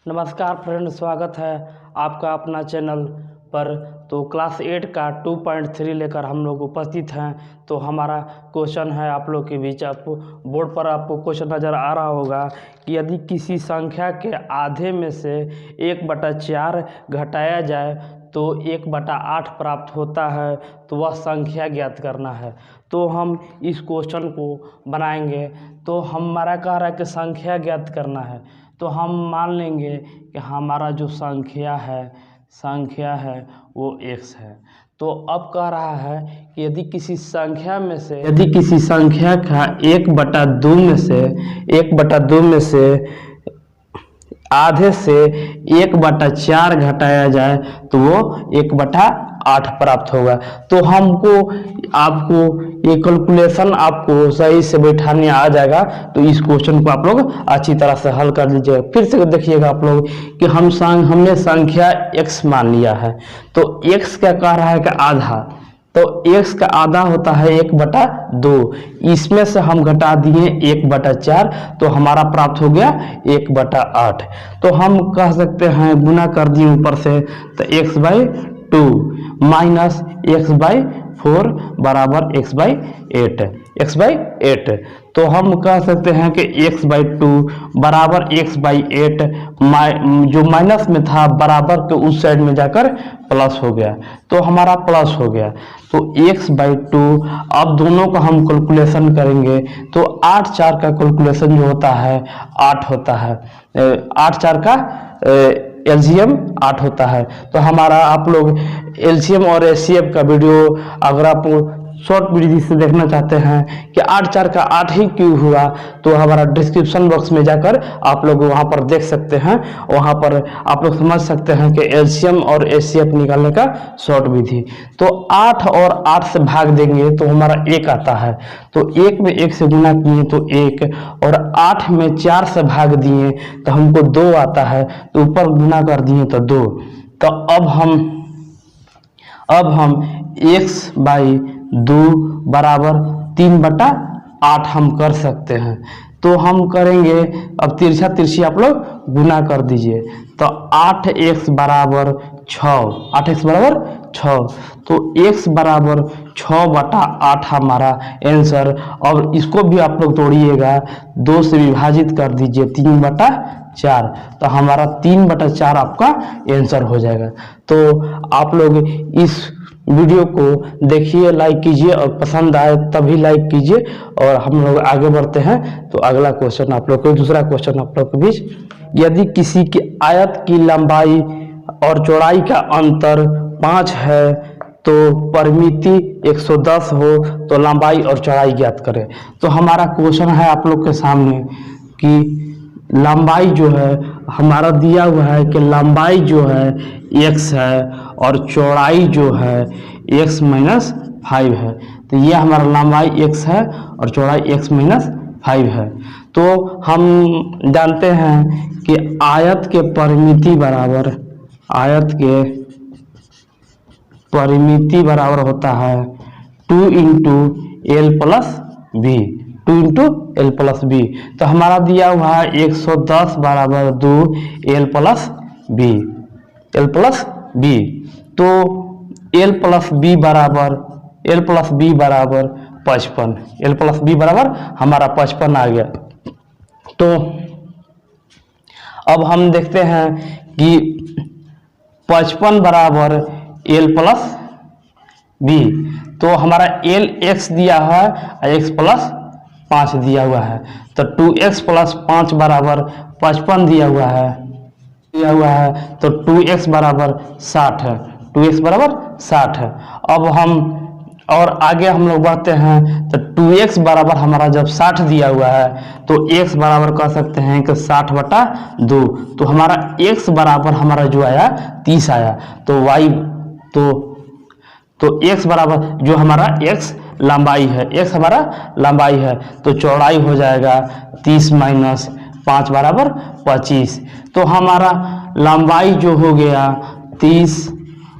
नमस्कार फ्रेंड, स्वागत है आपका अपना चैनल पर। तो क्लास 8 का 2.3 लेकर हम लोग उपस्थित हैं। तो हमारा क्वेश्चन है आप लोग के बीच, आपको बोर्ड पर आपको क्वेश्चन नज़र आ रहा होगा कि यदि किसी संख्या के आधे में से 1/4 घटाया जाए तो 1/8 प्राप्त होता है, तो वह संख्या ज्ञात करना है। तो हम इस क्वेश्चन को बनाएंगे। तो हमारा कह रहा है कि संख्या ज्ञात करना है, तो हम मान लेंगे कि हमारा जो संख्या है वो x है। तो अब कह रहा है कि यदि किसी संख्या का 1/2 में से आधे से 1/4 घटाया जाए तो वो 1/8 प्राप्त होगा। तो आपको ये कैलकुलेशन आपको सही से बैठाने आ जाएगा। तो इस क्वेश्चन को आप लोग अच्छी तरह से हल कर लीजिए। फिर से देखिएगा आप लोग कि हमने संख्या x मान लिया है। तो x क्या कह रहा है कि आधा, तो x का आधा होता है 1/2। इसमें से हम घटा दिए 1/4, तो हमारा प्राप्त हो गया 1/8। तो हम कह सकते हैं गुना कर दिए ऊपर से, तो x/2 माइनस x/4 बराबर x/8। तो हम कह सकते हैं कि x/2 बराबर x/8, जो माइनस में था बराबर के उस साइड में जाकर प्लस हो गया, तो हमारा प्लस हो गया। तो x/2, अब दोनों का हम कैलकुलेशन करेंगे तो 8/4 का कैलकुलेशन जो होता है 8 होता है। 8/4 का एलसीएम 8 होता है। तो हमारा आप लोग एलसीएम और एचसीएफ का वीडियो अगर आप शॉर्ट वीडियो से देखना चाहते हैं कि 8/4 का 8 ही क्यों हुआ, तो हमारा डिस्क्रिप्शन बॉक्स में जाकर आप लोग वहां पर देख सकते हैं। वहां पर आप लोग समझ सकते हैं कि एलसीएम और एचसीएफ निकालने का शॉर्ट विधि। तो 8 और 8 से भाग देंगे तो हमारा 1 आता है। तो 1 में 1 से गुना किए तो 1, और 8 में 4 से भाग दिए तो हमको 2 आता है, तो ऊपर गुना कर दिए तो 2। तो अब हम x/2 बराबर 3/8 हम कर सकते हैं। तो हम करेंगे, अब तिरछी आप लोग गुना कर दीजिए, तो 8x बराबर 6, 8x बराबर 6। तो x बराबर 6/8 हमारा आंसर। और इसको भी आप लोग तोड़िएगा, 2 से विभाजित कर दीजिए 3/4, तो हमारा 3/4 आपका आंसर हो जाएगा। तो आप लोग इस वीडियो को देखिए, लाइक कीजिए, और पसंद आए तभी लाइक कीजिए। और हम लोग आगे बढ़ते हैं। तो अगला क्वेश्चन आप लोग को, दूसरा क्वेश्चन आप लोग के बीच, यदि किसी की आयत की लंबाई और चौड़ाई का अंतर 5 है तो परिमिति 110 हो तो लंबाई और चौड़ाई ज्ञात करें। तो हमारा क्वेश्चन है आप लोग के सामने कि लंबाई जो है हमारा दिया हुआ है कि लंबाई जो है x है और चौड़ाई जो है x-5 है। तो ये हमारा लंबाई x है और चौड़ाई x-5 है। तो हम जानते हैं कि आयत के परिमिति बराबर होता है 2 × L + b। तो हमारा दिया हुआ है 110 बराबर 2 L + b। तो L + b बराबर 55। L + b बराबर हमारा 55 आ गया। तो अब हम देखते हैं कि 55 बराबर L + b। तो हमारा L x दिया है और x + 5 दिया हुआ है। तो 2x + 5 बराबर 55 दिया हुआ है। तो 2x बराबर 60 है। 2x बराबर 60 है। अब हम और आगे हम लोग बढ़ते हैं। तो 2x बराबर हमारा जब 60 दिया हुआ है तो x बराबर कह सकते हैं कि 60/2। तो हमारा x बराबर हमारा जो आया 30 आया। तो y तो x बराबर जो हमारा x लंबाई है, x हमारा लंबाई है, तो चौड़ाई हो जाएगा 30 - 5 बराबर 25। तो हमारा लंबाई जो हो गया 30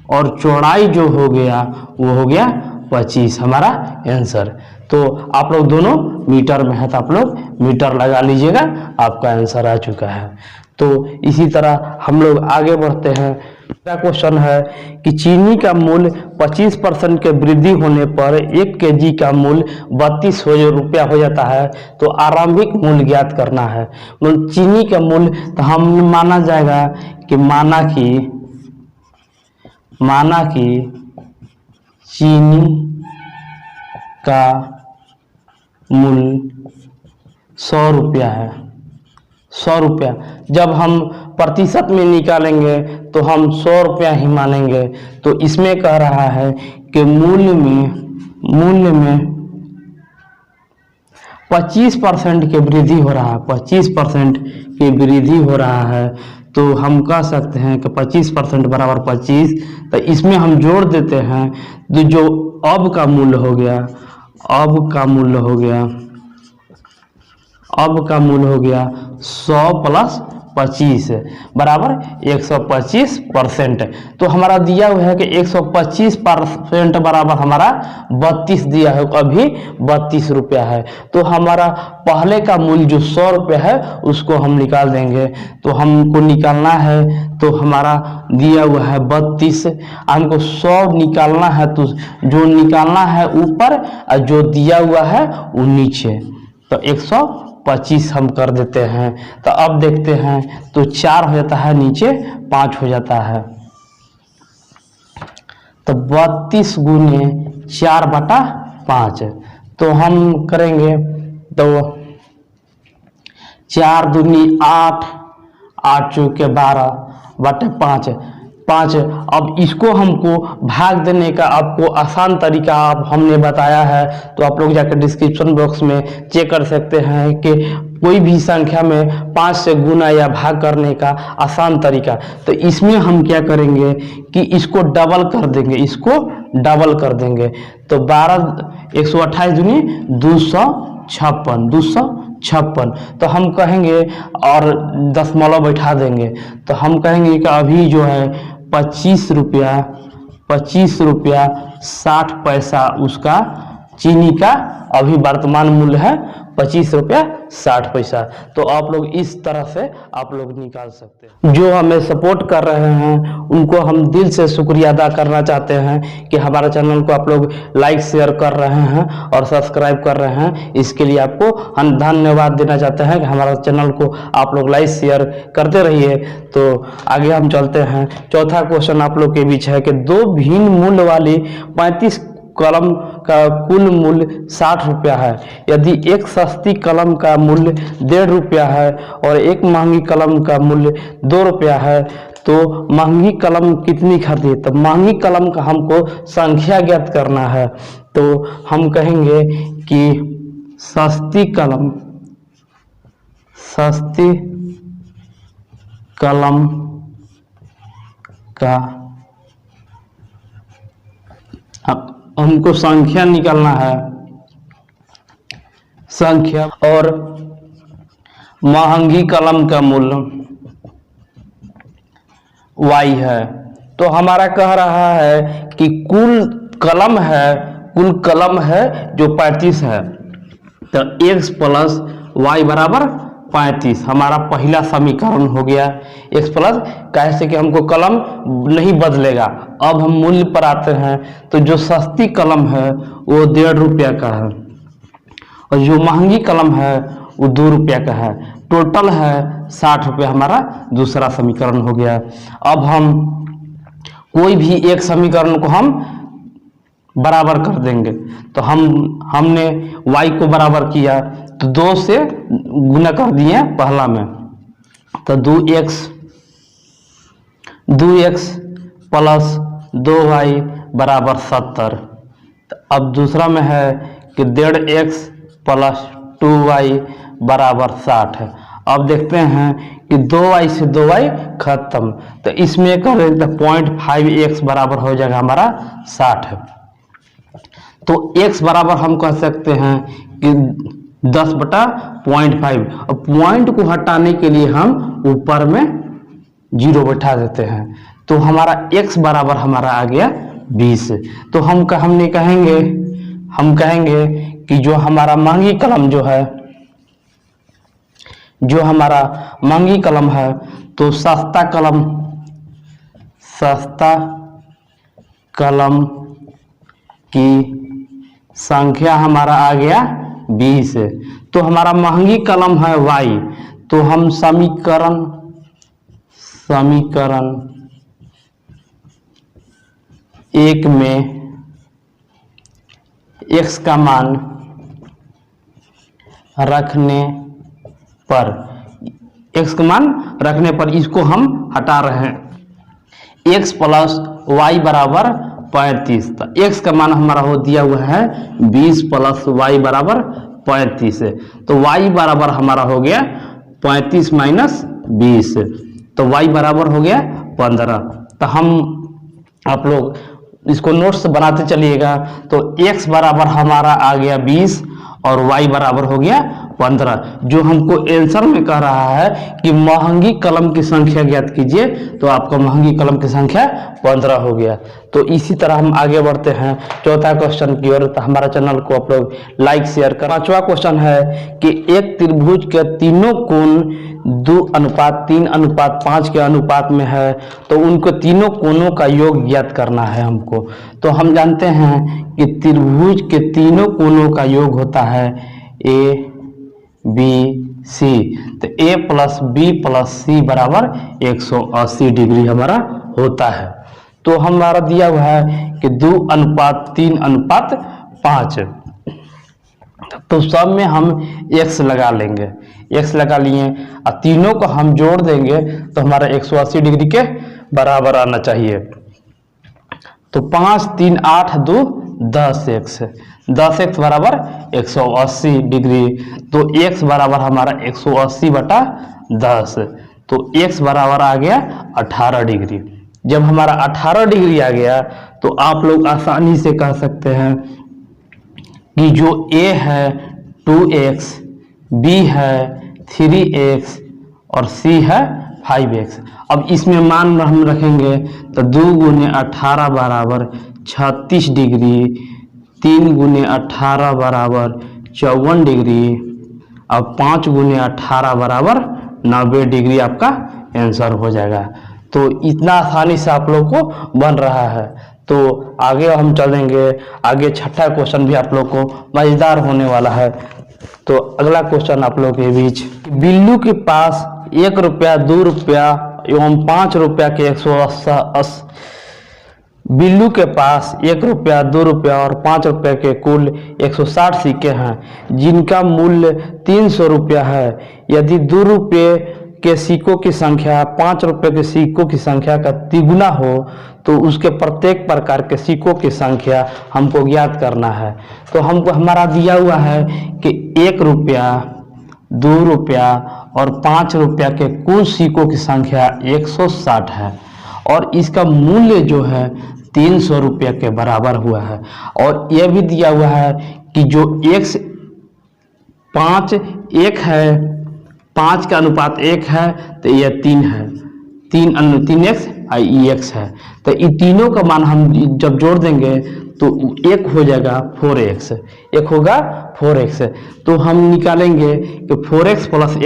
और चौड़ाई जो हो गया वो हो गया 25 हमारा आंसर। तो आप लोग दोनों मीटर में है तो आप लोग मीटर लगा लीजिएगा, आपका आंसर आ चुका है। तो इसी तरह हम लोग आगे बढ़ते हैं। अगला क्वेश्चन है कि चीनी का मूल्य 25% के वृद्धि होने पर 1 केजी का मूल्य 32 रुपया हो जाता है, तो आरंभिक मूल्य ज्ञात करना है। मतलब चीनी का मूल्य, तो हम माना जाएगा कि माना कि चीनी का मूल्य 100 रुपया है। 100 रुपया जब हम प्रतिशत में निकालेंगे तो हम 100 रुपया ही मानेंगे। तो इसमें कह रहा है कि मूल्य में 25% की वृद्धि हो रहा है, 25% की वृद्धि हो रहा है। तो हम कह सकते हैं कि 25% बराबर 25, तो इसमें हम जोड़ देते हैं तो जो अब का मूल्य हो गया, अब का मूल्य हो गया 100 प्लस 25 बराबर 125%। तो हमारा दिया हुआ है कि 125% बराबर हमारा 32 दिया है, अभी 32 रुपया है। तो हमारा पहले का मूल्य जो 100 रुपया है उसको हम निकाल देंगे। तो हमको निकालना है, तो हमारा दिया हुआ है 32, हमको 100 निकालना है, तो जो निकालना है ऊपर और जो दिया हुआ है वो नीचे, तो 125 हम कर देते हैं। तो अब देखते हैं, तो 4 हो जाता है, नीचे 5 हो जाता है, तो 32 गुने 4/5। तो हम करेंगे, तो 4 दूनी 8, 8 चौके 12/5। अब इसको हमको भाग देने का आपको आसान तरीका आप हमने बताया है, तो आप लोग जाकर डिस्क्रिप्शन बॉक्स में चेक कर सकते हैं कि कोई भी संख्या में 5 से गुना या भाग करने का आसान तरीका। तो इसमें हम क्या करेंगे कि इसको डबल कर देंगे, तो 128 दूनी 256। तो हम कहेंगे, और दशमलव बैठा देंगे, तो हम कहेंगे कि अभी जो है 25 रुपया 60 पैसा उसका चीनी का अभी वर्तमान मूल्य है 25 रुपया 60 पैसा। तो आप लोग इस तरह से आप लोग निकाल सकते हैं। जो हमें सपोर्ट कर रहे हैं उनको हम दिल से शुक्रिया अदा करना चाहते हैं कि हमारे चैनल को आप लोग लाइक शेयर कर रहे हैं और सब्सक्राइब कर रहे हैं। इसके लिए आपको हम धन्यवाद देना चाहते हैं कि हमारा चैनल को आप लोग लाइक शेयर करते रहिए। तो आगे हम चलते हैं। चौथा क्वेश्चन आप लोग के बीच है कि 2 भिन्न मूल्य वाली 35 कलम का कुल मूल्य 60 रुपया है। यदि एक सस्ती कलम का मूल्य 1.5 रुपया है और एक महंगी कलम का मूल्य 2 रुपया है, तो महंगी कलम कितनी खरीदी? तो महंगी कलम का हमको संख्या ज्ञात करना है। तो हम कहेंगे कि सस्ती कलम का हमको संख्या निकालना है, संख्या, और महंगी कलम का मूल्य y है। तो हमारा कह रहा है कि कुल कलम है जो 35 है, तो x प्लस y बराबर 35 हमारा पहला समीकरण हो गया। x प्लस, कैसे कि हमको कलम नहीं बदलेगा। अब हम मूल्य पर आते हैं, तो जो सस्ती कलम है वो 1.5 रुपया का है और जो महंगी कलम है वो 2 रुपया का है। टोटल है 60 रुपया, हमारा दूसरा समीकरण हो गया। अब हम कोई भी एक समीकरण को हम बराबर कर देंगे। तो हमने y को बराबर किया, तो 2 से गुना कर दिए पहला में, तो 2x प्लस 2y बराबर 70। अब दूसरा में है कि 1.5x प्लस 2y बराबर 60। अब देखते हैं कि 2y से 2y खत्म, तो इसमें करें तो 0.5x बराबर हो जाएगा हमारा 60। तो x बराबर हम कह सकते हैं कि 10/0.5, और पॉइंट को हटाने के लिए हम ऊपर में 0 बैठा देते हैं। तो हमारा x बराबर हमारा आ गया 20। तो हम कहेंगे कि जो हमारा महंगी कलम जो है, जो हमारा महंगी कलम है तो सस्ता कलम की संख्या हमारा आ गया 20। तो हमारा महंगी कलम है y, तो हम समीकरण 1 में x का मान रखने पर इसको हम हटा रहे हैं। x प्लस वाई बराबर 35, तो x का मान हमारा हो दिया हुआ है 20 प्लस y बराबर 35, तो y बराबर हमारा हो गया 35 माइनस 20, तो y बराबर हो गया 15। तो हम आप लोग इसको नोट्स बनाते चलिएगा। तो x बराबर हमारा आ गया 20 और y बराबर हो गया 15। जो हमको आंसर में कह रहा है कि महंगी कलम की संख्या ज्ञात कीजिए, तो आपका महंगी कलम की संख्या 15 हो गया। तो इसी तरह हम आगे बढ़ते हैं चौथा क्वेश्चन की ओर। तो हमारा चैनल को आप लोग लाइक शेयर कर। पांचवा क्वेश्चन है कि एक त्रिभुज के तीनों कोण 2:3:5 के अनुपात में है, तो उनको तीनों कोणों का योग ज्ञात करना है हमको। तो हम जानते हैं कि त्रिभुज के तीनों कोणों का योग होता है AB C, तो A plus B plus C बराबर 180 डिग्री हमारा होता है। तो हमारा दिया हुआ है कि 2:3:5, तो सब में हम x लगा लेंगे, x लगा लिए और तीनों को हम जोड़ देंगे तो हमारा 180 डिग्री के बराबर आना चाहिए। तो 5 3 8 2 10x, 10x बराबर 180 डिग्री, तो x बराबर हमारा 180/10, तो x बराबर आ गया 18 डिग्री। जब हमारा 18 डिग्री आ गया तो आप लोग आसानी से कह सकते हैं कि जो A है 2x, B है 3x और C है 5x। अब इसमें मान हम रखेंगे तो 2 × 18 बराबर 36 डिग्री, 3 × 18 बराबर 54 डिग्री और 5 × 18 बराबर 90 डिग्री आपका आंसर हो जाएगा। तो इतना आसानी से आप लोग को बन रहा है। तो आगे हम चलेंगे, आगे छठा क्वेश्चन भी आप लोग को मजेदार होने वाला है। तो अगला क्वेश्चन आप लोग के बीच, बिल्लू के पास 1 रुपया 2 रुपया एवं 5 रुपया के 180, बिल्लू के पास 1 रुपया 2 रुपया और 5 रुपया के कुल 160 सिक्के हैं, जिनका मूल्य 300 रुपया है। यदि 2 रुपये के सिक्कों की संख्या 5 रुपये के सिक्कों की संख्या का तिगुना हो तो उसके प्रत्येक प्रकार के सिक्कों की संख्या हमको ज्ञात करना है। तो हमको हमारा दिया हुआ है कि 1 रुपया 2 रुपया और 5 रुपया के कुल सिक्कों की संख्या 160 है और इसका मूल्य जो है 300 रुपया के बराबर हुआ है। और यह भी दिया हुआ है कि जो 5 1 है, 5 का अनुपात 1 है तो यह 3 है, 3x x है। तो इन तीनों का मान हम जब जोड़ देंगे तो 1 हो जाएगा 4x, 1 होगा 4x। तो हम निकालेंगे कि 4x plus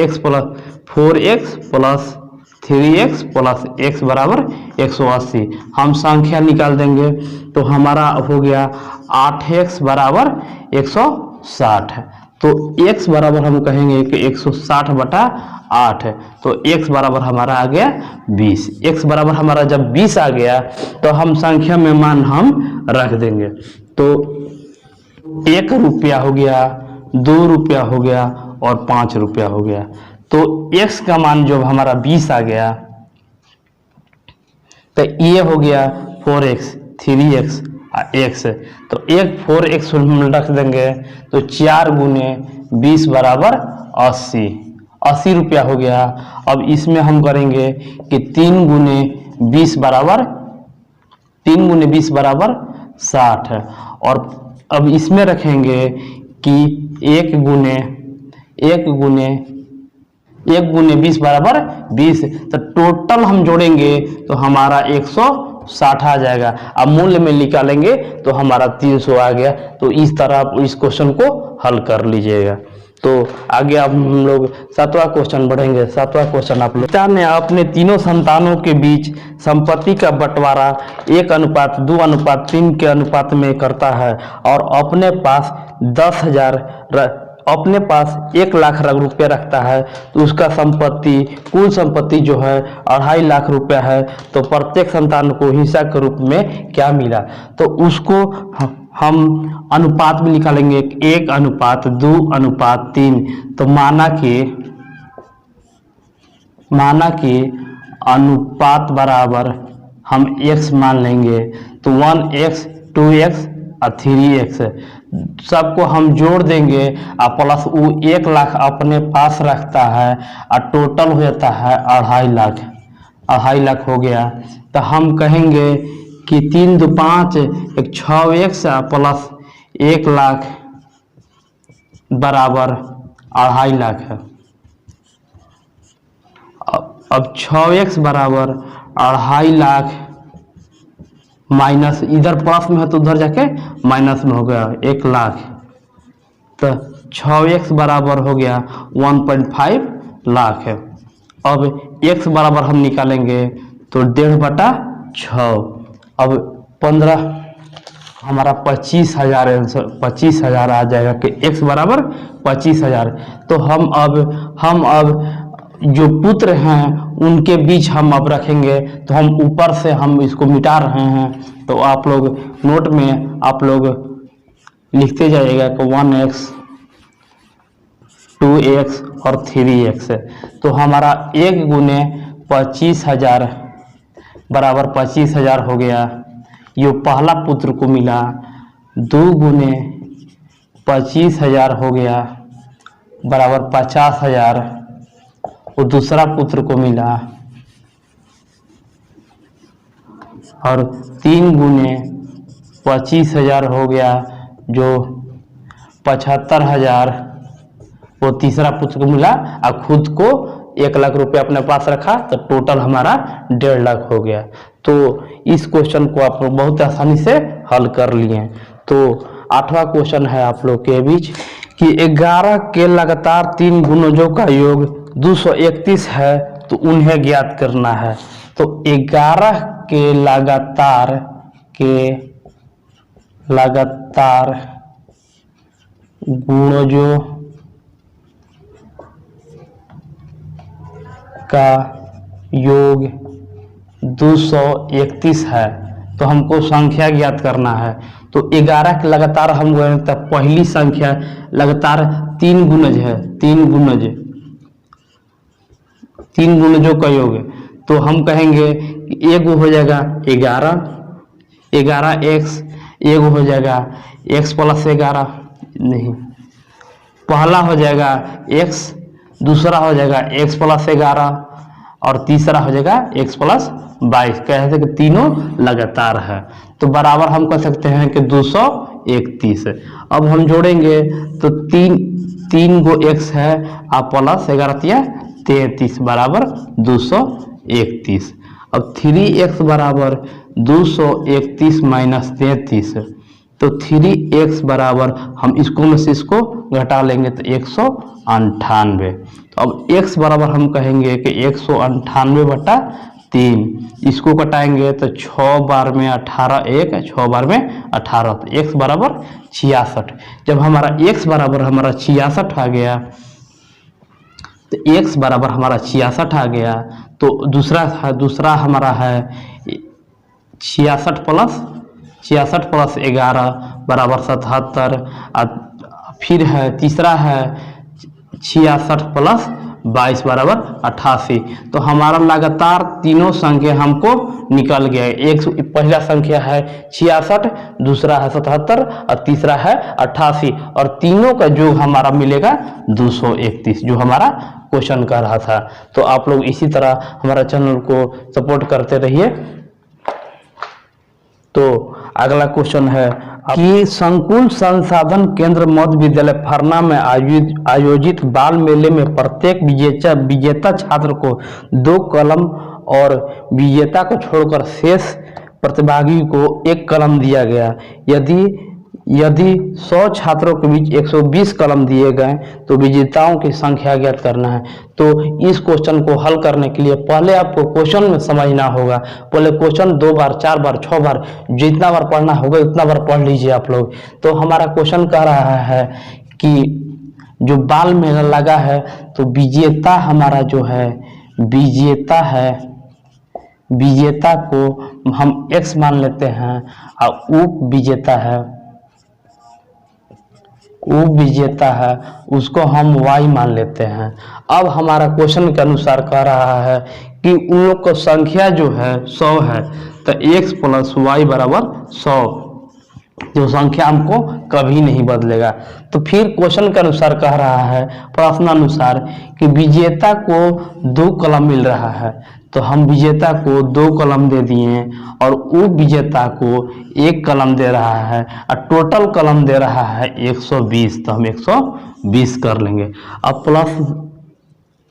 4x plus 3x plus x बराबर 180। हम संख्या निकाल देंगे तो हमारा हो गया 8x बराबर 160 है। तो x बराबर हम कहेंगे कि 160/8 है, तो x बराबर हमारा आ गया 20। x बराबर हमारा जब 20 आ गया तो हम संख्या में मान हम रख देंगे। तो 1 रुपया हो गया, 2 रुपया हो गया और 5 रुपया हो गया। तो x का मान जो हमारा 20 आ गया तो ये हो गया 4x 3x x, तो 4x हम रख देंगे तो 4 × 20 बराबर 80 रुपया हो गया। अब इसमें हम करेंगे कि 3 × 20 बराबर 60 है और अब इसमें रखेंगे कि 1 × 20 बराबर 20, तो टोटल हम जोड़ेंगे तो हमारा 160 आ जाएगा। अब मूल्य में निकालेंगे तो हमारा 300 आ गया। तो इस तरह आप इस क्वेश्चन को हल कर लीजिएगा। तो तो आगे अब हम लोग 7वां क्वेश्चन बढ़ेंगे। 7वां क्वेश्चन आप लोग, पिता ने अपने तीनों संतानों के बीच संपत्ति का बंटवारा 1:2:3 के अनुपात में करता है और अपने पास 1 लाख रुपये रखता है। तो उसका कुल संपत्ति जो है 2.5 लाख रुपया है। तो प्रत्येक संतान को हिस्सा के रूप में क्या मिला, तो उसको हम अनुपात में निकालेंगे 1:2:3। तो माना कि अनुपात बराबर हम x मान लेंगे, तो 1x 2x और 3x सबको हम जोड़ देंगे और प्लस वो 1 लाख अपने पास रखता है और टोटल हो जाता है 2.5 लाख हो गया। तो हम कहेंगे कि 3 2 5 एक 6x प्लस 1 लाख बराबर 2.5 लाख है। अब 6x बराबर 2.5 लाख माइनस, इधर प्लस में है तो उधर जाके माइनस में हो गया 1 लाख। तो 6x बराबर हो गया 1.5 लाख है। अब x बराबर हम निकालेंगे तो 1.5/6। अब 15 हमारा 25,000 25,000 आ जाएगा कि x बराबर 25,000। तो हम अब जो पुत्र हैं उनके बीच हम अब रखेंगे, तो हम ऊपर से हम इसको मिटा रहे हैं। तो आप लोग नोट में आप लोग लिखते जाइएगा कि 1x 2x और 3x। तो हमारा 1 गुने 25,000 बराबर 25,000 हो गया, ये पहला पुत्र को मिला। 2 गुने 25,000 हो गया बराबर 50,000, वो दूसरा पुत्र को मिला। और 3 गुने 25,000 हो गया जो 75,000, वो तीसरा पुत्र को मिला। और खुद को 1 लाख रुपया अपने पास रखा, तो टोटल हमारा 1.5 लाख हो गया। तो इस क्वेश्चन को आप लोग बहुत आसानी से हल कर लिए। तो 8वां क्वेश्चन है आप लोग के बीच कि 11 के लगातार 3 गुणजों का योग 231 है, तो उन्हें ज्ञात करना है। तो 11 के लगातार गुणजों का योग 231 है, तो हमको संख्या ज्ञात करना है। तो 11 के लगातार हम बोलते हैं पहली संख्या लगातार 3 गुणज है, 3 गुणजों का योग। तो हम कहेंगे कि एक हो जाएगा 11x, एक हो जाएगा x प्लस 11, नहीं, पहला हो जाएगा x, दूसरा हो जाएगा x प्लस 11 और तीसरा हो जाएगा x प्लस 22। कहते हैं कि तीनों लगातार है, तो बराबर हम कह सकते हैं कि 231। अब हम जोड़ेंगे तो 3 गो x है और प्लस 11 33 बराबर 231। अब 3x बराबर 231 माइनस 33, तो 3x बराबर हम इसको में से इसको घटा लेंगे तो 198। तो अब x बराबर हम कहेंगे कि 198/3, इसको घटाएंगे तो 6 बार में 18, 6 बार में 18, तो x बराबर 66। जब हमारा x बराबर हमारा 66 आ गया, तो x बराबर हमारा 66 आ गया, तो दूसरा हमारा है 66 प्लस 11 बराबर 77। फिर है तीसरा है 66 प्लस 22 बराबर 88। तो हमारा लगातार तीनों संख्या हमको निकल गया। एक पहला संख्या है 66, दूसरा है 77 और तीसरा है 88, और तीनों का जो हमारा मिलेगा 231, जो हमारा क्वेश्चन कर रहा था। तो आप लोग इसी तरह हमारा चैनल को सपोर्ट करते रहिए। तो अगला क्वेश्चन है कि संकुल संसाधन केंद्र मध्य विद्यालय फरना में आयोजित बाल मेले में प्रत्येक विजेता छात्र को 2 कलम और विजेता को छोड़कर शेष प्रतिभागी को 1 कलम दिया गया। यदि यदि 100 छात्रों के बीच 120 कलम दिए गए तो विजेताओं की संख्या ज्ञात करना है। तो इस क्वेश्चन को हल करने के लिए पहले आपको क्वेश्चन में समझना होगा। पहले क्वेश्चन 2 बार 4 बार 6 बार जितना बार पढ़ना होगा उतना बार पढ़ लीजिए आप लोग। तो हमारा क्वेश्चन कह रहा है कि जो बाल मेला लगा है तो विजेता हमारा जो है विजेता है, विजेता को हम x मान लेते हैं और उप विजेता है उसको हम y मान लेते हैं। अब हमारा क्वेश्चन के अनुसार कह रहा है कि उन लोग का संख्या जो है 100 है तो x प्लस y बराबर 100, जो संख्या हमको कभी नहीं बदलेगा। तो फिर क्वेश्चन के अनुसार कह रहा है प्रश्नानुसार कि विजेता को 2 कलम मिल रहा है, तो हम विजेता को 2 कलम दे दिए और उप विजेता को 1 कलम दे रहा है और टोटल कलम दे रहा है 120, तो हम 120 कर लेंगे। अब प्लस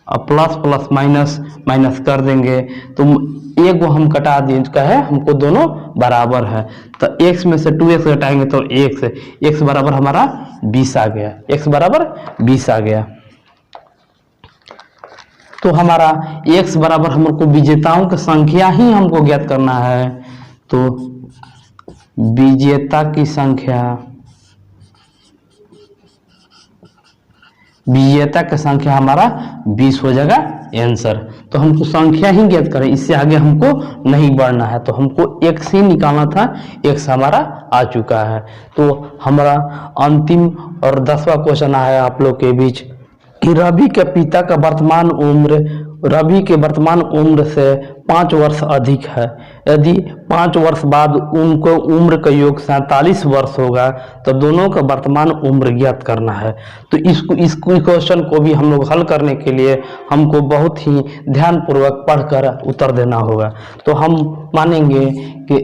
प्लस माइनस माइनस कर देंगे तो एक वो हम कटा दिए, है हमको दोनों बराबर है तो x में से 2x घटाएंगे तो x बराबर हमारा 20 आ गया, x बराबर 20 आ गया। तो हमारा x बराबर हमको विजेताओं की संख्या ही हमको ज्ञात करना है, तो विजेता की संख्या हमारा 20 हो जाएगा आंसर। तो हमको संख्या ही ज्ञात करें, इससे आगे हमको नहीं बढ़ना है, तो हमको x ही निकालना था, x हमारा आ चुका है। तो हमारा अंतिम और 10वां क्वेश्चन आया आप लोग के बीच कि रवि के पिता का वर्तमान उम्र से 5 वर्ष अधिक है। यदि 5 वर्ष बाद उनको उम्र का योग 47 वर्ष होगा तो दोनों का वर्तमान उम्र ज्ञात करना है। तो इस क्वेश्चन को भी हम लोग हल करने के लिए हमको बहुत ही ध्यानपूर्वक पढ़कर उत्तर देना होगा। तो हम मानेंगे कि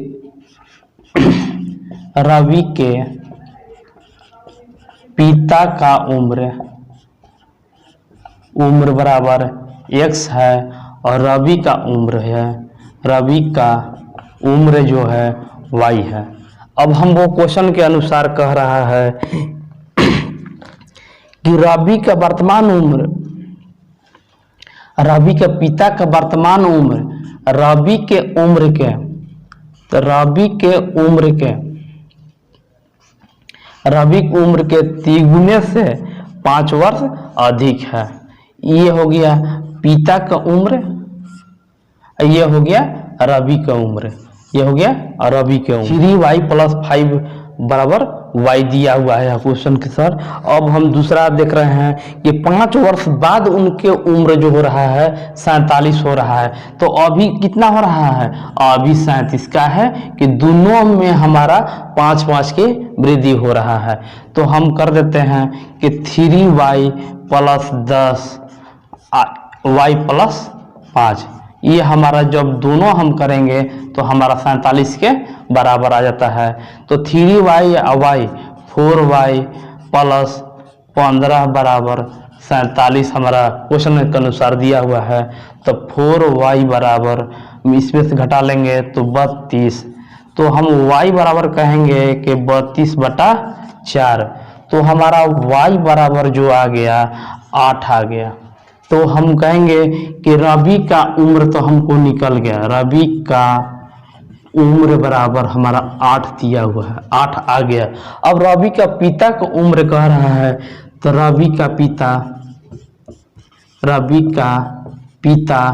रवि के पिता का उम्र बराबर x है और रवि का उम्र जो है y है। अब हम वो क्वेश्चन के अनुसार कह रहा है कि रवि का वर्तमान उम्र, रवि के पिता का वर्तमान उम्र रवि के उम्र के तिगुने से 5 वर्ष अधिक है। ये हो गया पिता का उम्र, ये हो गया रवि का उम्र, ये हो गया रवि के उम्र। 3y + 5 बराबर y दिया हुआ है क्वेश्चन के सर। अब हम दूसरा देख रहे हैं कि 5 वर्ष बाद उनके उम्र जो हो रहा है 47 हो रहा है। तो अभी कितना हो रहा है, अभी 37 का है कि दोनों में हमारा 5-5 की वृद्धि हो रहा है। तो हम कर देते हैं कि 3y + 10 y + 5, ये हमारा जब दोनों हम करेंगे तो हमारा 47 के बराबर आ जाता है। तो 3y और y 4y + 15 बराबर 47 हमारा क्वेश्चन के अनुसार दिया हुआ है। तो 4y बराबर इसमें से घटा लेंगे तो 32, तो हम y बराबर कहेंगे कि 32/4, तो हमारा y बराबर जो आ गया 8 आ गया। तो हम कहेंगे कि रवि का उम्र तो हमको निकल गया, रवि का उम्र बराबर हमारा 8 दिया हुआ है, 8 आ गया। अब रवि का पिता का उम्र कह रहा है, तो रवि का पिता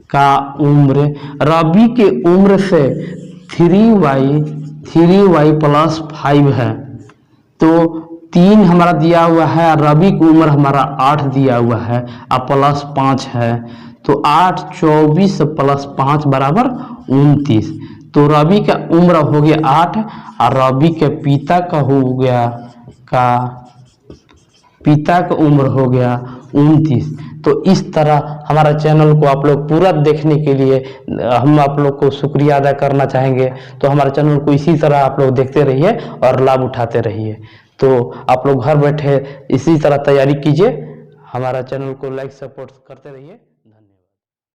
का उम्र रवि के उम्र से 3y + 5 है, तो 3 हमारा दिया हुआ है, रवि की उम्र हमारा 8 दिया हुआ है और +5 है, तो 8 24 + 5 बराबर 29। तो रवि का उम्र हो गया 8 और रवि के पिता का उम्र हो गया 29। तो इस तरह हमारा चैनल को आप लोग पूरा देखने के लिए हम आप लोग को शुक्रिया अदा करना चाहेंगे। तो हमारे चैनल को इसी तरह आप लोग देखते रहिए और लाभ उठाते रहिए। तो आप लोग घर बैठे इसी तरह तैयारी कीजिए, हमारा चैनल को लाइक सपोर्ट करते रहिए।